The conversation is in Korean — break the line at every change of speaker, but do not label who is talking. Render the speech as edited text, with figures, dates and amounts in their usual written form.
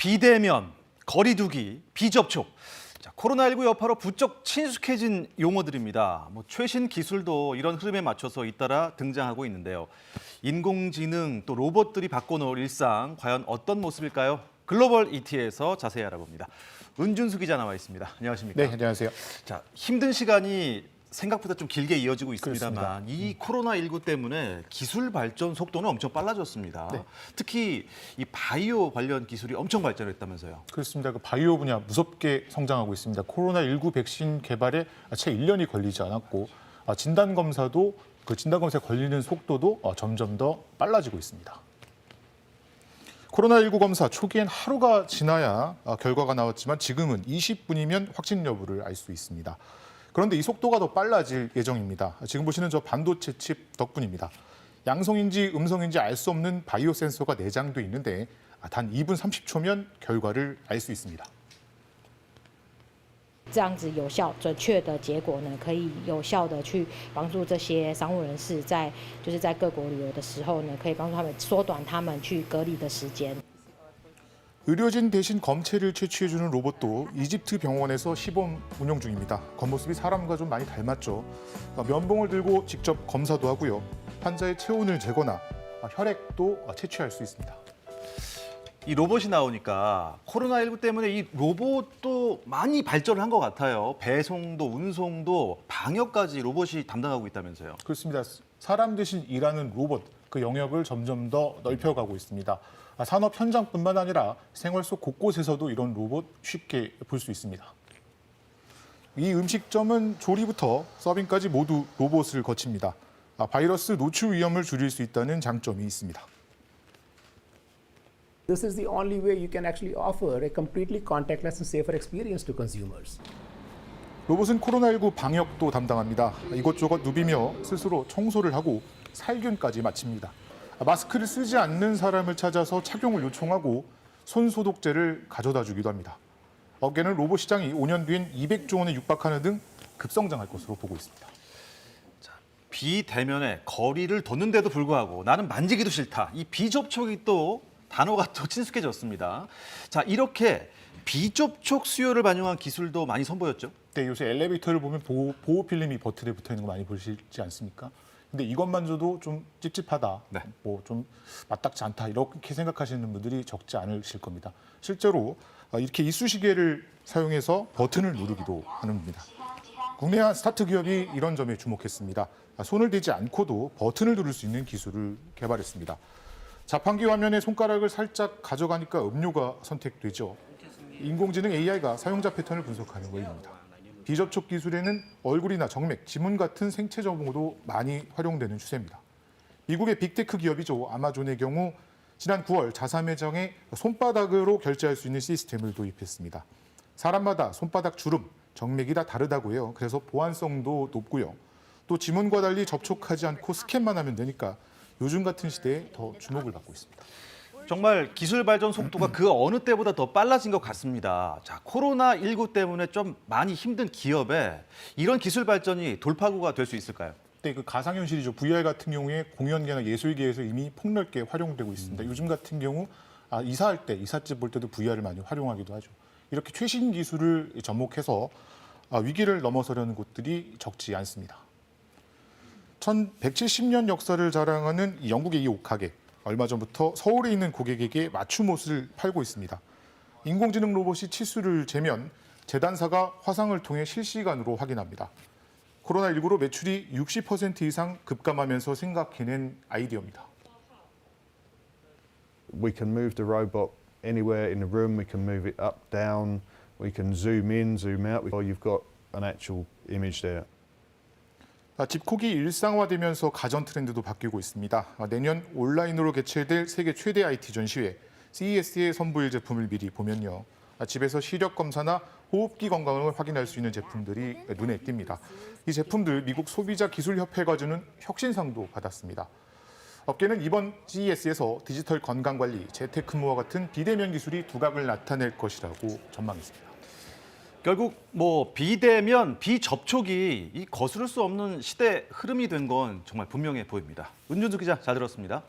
비대면, 거리두기, 비접촉. 자, 코로나19 여파로 부쩍 친숙해진 용어들입니다. 최신 기술도 이런 흐름에 맞춰서 잇따라 등장하고 있는데요. 인공지능 또 로봇들이 바꿔놓을 일상, 과연 어떤 모습일까요? 글로벌 ET에서 자세히 알아봅니다. 은준수 기자 나와 있습니다. 안녕하십니까?
네, 안녕하세요.
자, 힘든 시간이 생각보다 좀 길게 이어지고 있습니다만
그렇습니다.
이 코로나19 때문에 기술 발전 속도는 엄청 빨라졌습니다.
네.
특히 이 바이오 관련 기술이 엄청 발전했다면서요.
그렇습니다. 그 바이오 분야 무섭게 성장하고 있습니다. 코로나19 백신 개발에 채 1년이 걸리지 않았고 진단 검사도 그 진단 검사에 걸리는 속도도 점점 더 빨라지고 있습니다. 코로나19 검사 초기엔 하루가 지나야 결과가 나왔지만 지금은 20분이면 확진 여부를 알 수 있습니다. 그런데 이 속도가 더 빨라질 예정입니다. 지금 보시는 저 반도체 칩 덕분입니다. 양성인지 음성인지 알 수 없는 바이오 센서가 내장돼 있는데 단 2분 30초면 결과를 알 수 있습니다.
这样子有效、准确的结果呢，可以有效的去帮助这些商务人士在各国旅游的时候呢，可以帮助他们缩短他们去隔离的时间。
의료진 대신 검체를 채취해주는 로봇도 이집트 병원에서 시범 운영 중입니다. 겉모습이 사람과 좀 많이 닮았죠. 면봉을 들고 직접 검사도 하고요. 환자의 체온을 재거나 혈액도 채취할 수 있습니다.
이 로봇이 나오니까 코로나19 때문에 이 로봇도 많이 발전을 한 것 같아요. 배송도 운송도 방역까지 로봇이 담당하고 있다면서요.
그렇습니다. 사람 대신 일하는 로봇, 그 영역을 점점 더 넓혀가고 있습니다. 산업 현장뿐만 아니라 생활 속 곳곳에서도 이런 로봇 쉽게 볼 수 있습니다. 이 음식점은 조리부터 서빙까지 모두 로봇을 거칩니다. 바이러스 노출 위험을 줄일 수 있다는 장점이 있습니다.
This is the only way you can actually offer a completely contactless and safer experience to consumers.
로봇은 코로나19 방역도 담당합니다. 이것저것 누비며 스스로 청소를 하고 살균까지 마칩니다. 마스크를 쓰지 않는 사람을 찾아서 착용을 요청하고 손 소독제를 가져다 주기도 합니다. 업계는 로봇 시장이 5년 뒤엔 200조 원에 육박하는 등 급성장할 것으로 보고 있습니다.
비대면에 거리를 뒀는데도 불구하고 나는 만지기도 싫다. 이 비접촉이 또 단어가 또 친숙해졌습니다. 자, 이렇게 비접촉 수요를 반영한 기술도 많이 선보였죠.
네, 요새 엘리베이터를 보면 보호 필름이 버튼에 붙어 있는 거 많이 보시지 않습니까? 근데 이것만저도 좀 찝찝하다,
네.
좀 맞닥지 않다 이렇게 생각하시는 분들이 적지 않으실 겁니다. 실제로 이렇게 이쑤시개를 사용해서 버튼을 누르기도 하는 겁니다. 국내 한 스타트 기업이 이런 점에 주목했습니다. 손을 대지 않고도 버튼을 누를 수 있는 기술을 개발했습니다. 자판기 화면에 손가락을 살짝 가져가니까 음료가 선택되죠. 인공지능 AI가 사용자 패턴을 분석하는 것입니다. 비접촉 기술에는 얼굴이나 정맥, 지문 같은 생체 정보도 많이 활용되는 추세입니다. 미국의 빅테크 기업이죠. 아마존의 경우 지난 9월 자사 매장에 손바닥으로 결제할 수 있는 시스템을 도입했습니다. 사람마다 손바닥 주름, 정맥이 다 다르다고 해요. 그래서 보안성도 높고요. 또 지문과 달리 접촉하지 않고 스캔만 하면 되니까 요즘 같은 시대에 더 주목을 받고 있습니다.
정말 기술 발전 속도가 그 어느 때보다 더 빨라진 것 같습니다. 자, 코로나19 때문에 좀 많이 힘든 기업에 이런 기술 발전이 돌파구가 될 수 있을까요?
네, 그 가상현실이죠. VR 같은 경우에 공연계나 예술계에서 이미 폭넓게 활용되고 있습니다. 요즘 같은 경우 이사할 때, 이삿짐 볼 때도 VR을 많이 활용하기도 하죠. 이렇게 최신 기술을 접목해서 위기를 넘어서려는 곳들이 적지 않습니다. 1170년 역사를 자랑하는 영국의 이 옷가게. 얼마 전부터 서울에 있는 고객에게 맞춤 옷을 팔고 있습니다. 인공지능 로봇이 치수를 재면 재단사가 화상을 통해 실시간으로 확인합니다. 코로나19로 매출이 60% 이상 급감하면서 생각해낸 아이디어입니다.
We can move the robot anywhere in the room. We can move it up, down. We can zoom in, zoom out. You've got an actual image there.
집콕이 일상화되면서 가전 트렌드도 바뀌고 있습니다. 내년 온라인으로 개최될 세계 최대 IT 전시회 CES에 선보일 제품을 미리 보면요. 집에서 시력 검사나 호흡기 건강을 확인할 수 있는 제품들이 눈에 띕니다. 이 제품들 미국 소비자기술협회가 주는 혁신상도 받았습니다. 업계는 이번 CES에서 디지털 건강관리, 재택근무와 같은 비대면 기술이 두각을 나타낼 것이라고 전망했습니다.
결국 비대면, 비접촉이 이 거스를 수 없는 시대 흐름이 된 건 정말 분명해 보입니다. 은준수 기자 잘 들었습니다.